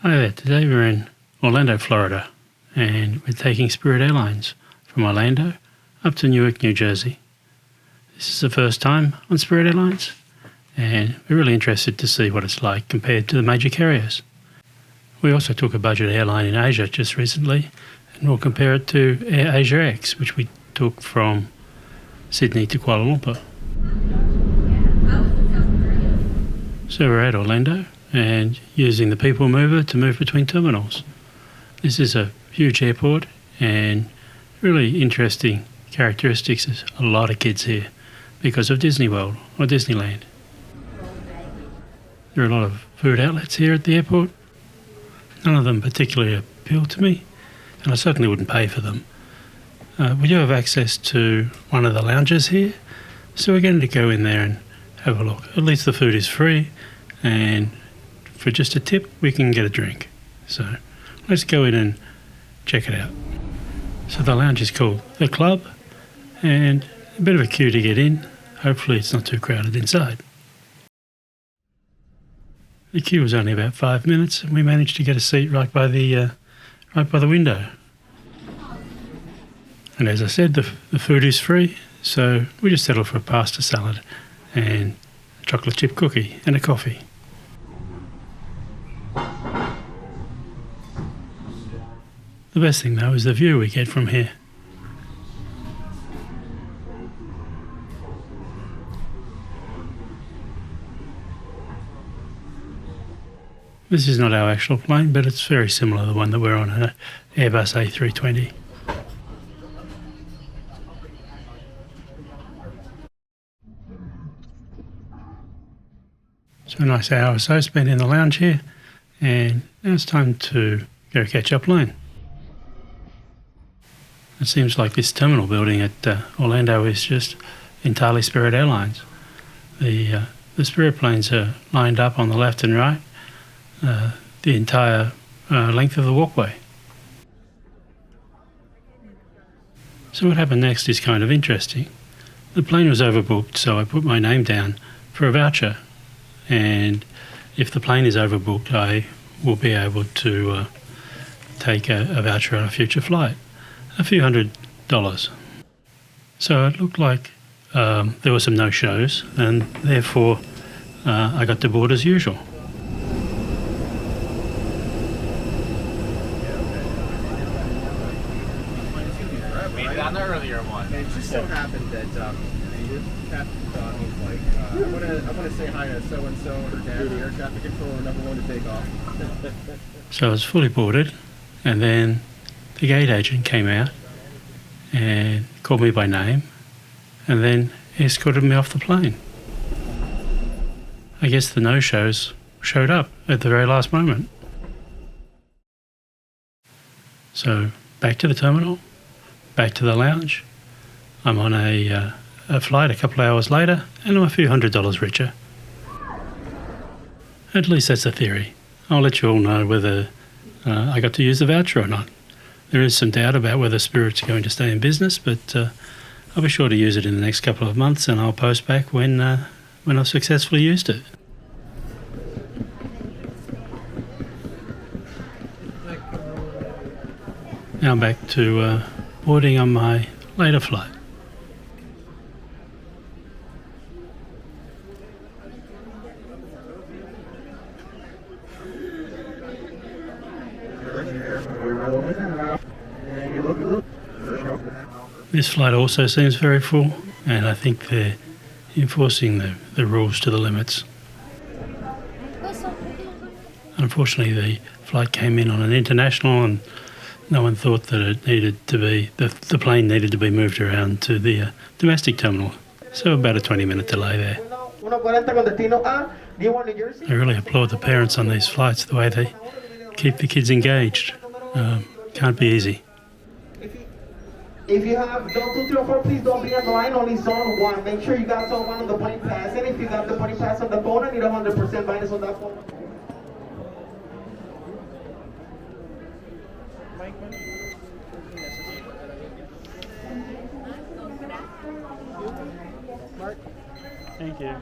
Hi there, today we're in Orlando, Florida, and we're taking Spirit Airlines from Orlando up to Newark, New Jersey. This is the first time on Spirit Airlines, and we're really interested to see what it's like compared to the major carriers. We also took a budget airline in Asia just recently, and we'll compare it to Air Asia X, which we took from Sydney to Kuala Lumpur. So we're at Orlando and using the people mover to move between terminals. This is a huge airport and really interesting characteristics. There's a lot of kids here because of Disney World or Disneyland. There are a lot of food outlets here at the airport. None of them particularly appeal to me, and I certainly wouldn't pay for them. We do have access to one of the lounges here, so we're going to go in there and have a look. At least the food is free, and for just a tip we can get a drink. So let's go in and check it out. So the lounge is called The Club, and a bit of a queue to get in. Hopefully it's not too crowded inside. The queue was only about 5 minutes, and we managed to get a seat right by the window. And as I said, the food is free, so we just settled for a pasta salad and a chocolate chip cookie and a coffee. The best thing though is the view we get from here. This is not our actual plane, but it's very similar to the one that we're on, an Airbus A320. So a nice hour or so spent in the lounge here, and now it's time to go catch our plane. It seems like this terminal building at Orlando is just entirely Spirit Airlines. The Spirit planes are lined up on the left and right, the entire length of the walkway. So what happened next is kind of interesting. The plane was overbooked, so I put my name down for a voucher, and if the plane is overbooked I will be able to take a voucher on a future flight. A few $100s. So it looked like there were some no-shows, and therefore I got to board as usual. Made it on the earlier one. And it just so happened that Captain Don was like, I want to say hi to so-and-so, her dad, the air traffic controller, number one to Takeoff. So I was fully boarded, and then the gate agent came out and called me by name and then escorted me off the plane. I guess the no-shows showed up at the very last moment. So back to the terminal, back to the lounge. I'm on a flight a couple of hours later, and I'm a few $100s richer. At least that's the theory. I'll let you all know whether I got to use the voucher or not. There is some doubt about whether Spirit's going to stay in business, but I'll be sure to use it in the next couple of months, and I'll post back when I've successfully used it. Now I'm back to boarding on my later flight. This flight also seems very full, and I think they're enforcing the rules to the limits. Unfortunately, the flight came in on an international, and no one thought that it needed to be, the plane needed to be moved around to the domestic terminal. So about a 20-minute delay there. I really applaud the parents on these flights, the way they keep the kids engaged. Can't be easy. If you have zone 2, 3, or 4, please don't be on the line, only zone 1. Make sure you got zone 1 on the boarding pass. And if you got the boarding pass on the phone, I need 100% minus on that phone. Thank you.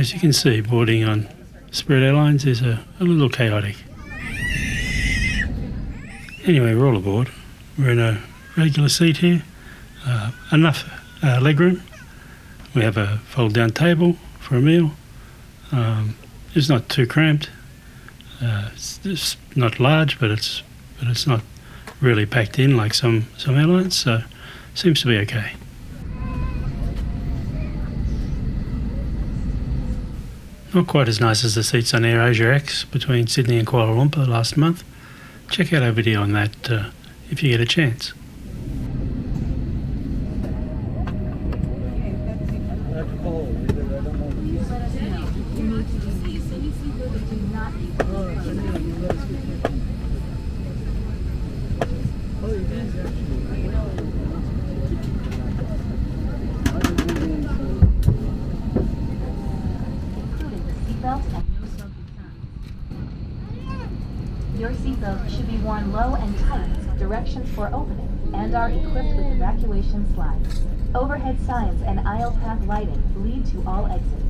As you can see, boarding on Spirit Airlines is a little chaotic. Anyway, we're all aboard. We're in a regular seat here. Enough legroom. We have a fold-down table for a meal. It's not too cramped. It's not large, but it's not really packed in like some airlines, so seems to be okay. Not quite as nice as the seats on AirAsia X between Sydney and Kuala Lumpur last month. Check out our video on that if you get a chance. Your seatbelt should be worn low and tight. Directions for opening and are equipped with evacuation slides. Overhead signs and aisle path lighting lead to all exits.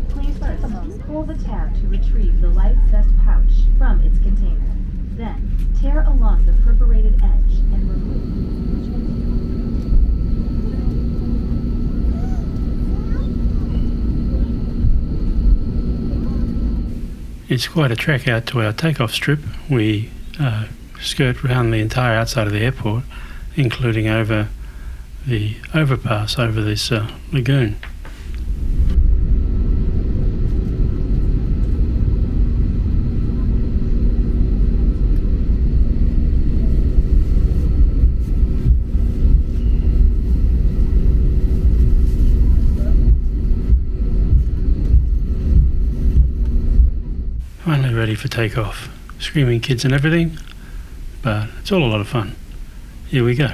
Please take a moment, pull the tab to retrieve the life vest pouch from its container. Then, tear along the perforated edge and remove. It's quite a trek out to our takeoff strip. We skirt around the entire outside of the airport, including over the overpass over this lagoon. Finally ready for takeoff. Screaming kids and everything, but it's all a lot of fun. Here we go.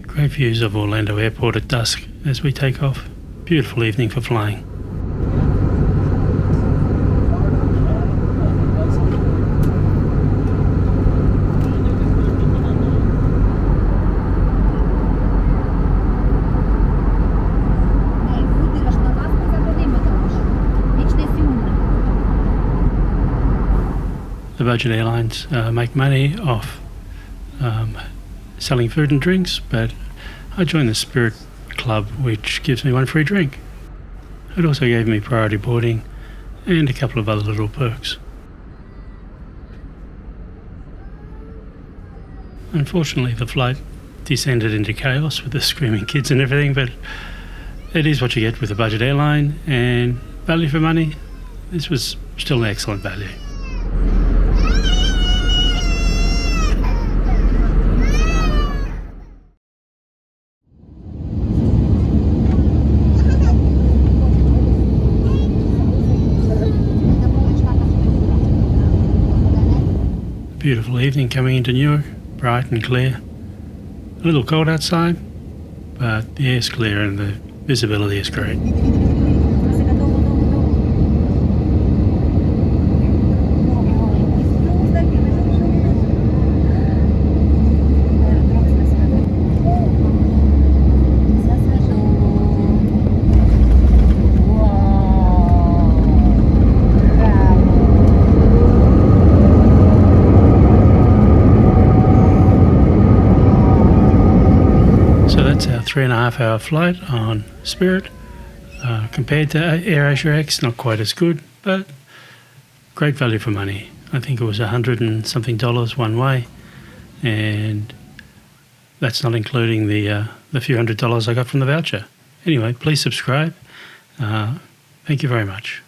Great views of Orlando Airport at dusk as we take off. Beautiful evening for flying. The budget airlines make money off selling food and drinks, but I joined the Spirit Club, which gives me one free drink. It also gave me priority boarding and a couple of other little perks. Unfortunately, the flight descended into chaos with the screaming kids and everything, but it is what you get with a budget airline, and value for money, this was still an excellent value. Beautiful evening coming into Newark, bright and clear. A little cold outside, but the air's clear and the visibility is great. So that's our 3.5 hour flight on Spirit. Compared to AirAsia X, not quite as good, but great value for money. I think it was $100 and something one way, and that's not including the few $100s I got from the voucher. Anyway, please subscribe. Thank you very much.